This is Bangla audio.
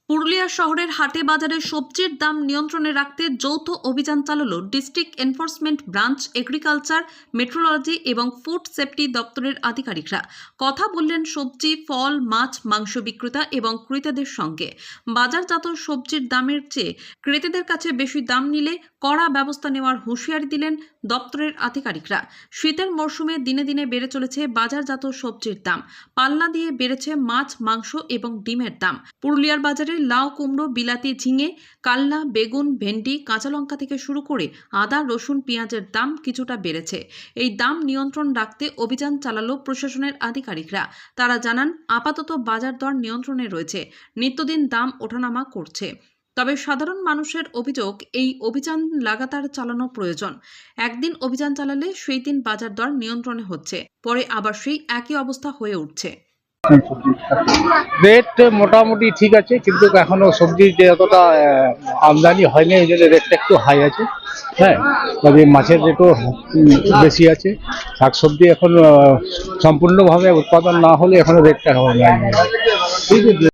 পুরুলিয়া শহরের হাটে বাজারে সবজির দাম নিয়ন্ত্রণে রাখতে যৌথ অভিযান চালালো district enforcement branch, agriculture, metrology এবং ফুড সেফটি দপ্তরের আধিকারিকরা। কথা বললেন সবজি, ফল, মাছ, মাংস বিক্রেতা এবং ক্রেতাদের সঙ্গে। বাজারজাত সবজির দামের চেয়ে ক্রেতাদের কাছে বেশি দাম নিলে কড়া ব্যবস্থা নেওয়ার হুঁশিয়ারি দিলেন দপ্তরের আধিকারিকরা। শীতের মরশুমে দিনে দিনে বেড়ে চলেছে বাজারজাত সবজির দাম। পাল্লা দিয়ে বেড়েছে মাছ, মাংস এবং ডিমের দাম। পুরুলিয়ার বাজারে লাউ, কুমড়ো, বিলাতি, ঝিঙে, কাল্লা, বেগুন, ভেন্ডি, কাঁচা লঙ্কা থেকে শুরু করে আদা, রসুন, পেঁয়াজের দাম কিছুটা বেড়েছে। এই দাম নিয়ন্ত্রণ রাখতে অভিযান চালালো প্রশাসনের আধিকারিকরা। তারা জানান, আপাতত বাজার দর নিয়ন্ত্রণে রয়েছে, নিত্যদিন দাম ওঠানামা করছে। তবে সাধারণ মানুষের অভিযোগ, এই অভিযান লাগাতার চালানো প্রয়োজন। একদিন অভিযান চালালে সেই দিন বাজার দর নিয়ন্ত্রণে হচ্ছে, পরে আবার সেই একই অবস্থা হয়ে উঠছে। রেট মোটামুটি ঠিক আছে, কিন্তু এখনো সবজির যে যতটা আমদানি হয়নি, এই জন্য রেটটা একটু হাই আছে। হ্যাঁ, তবে মাছের রেটও বেশি আছে। শাকসবজি এখন সম্পূর্ণভাবে উৎপাদন না হলে এখনো রেটটা ঠিক আছে।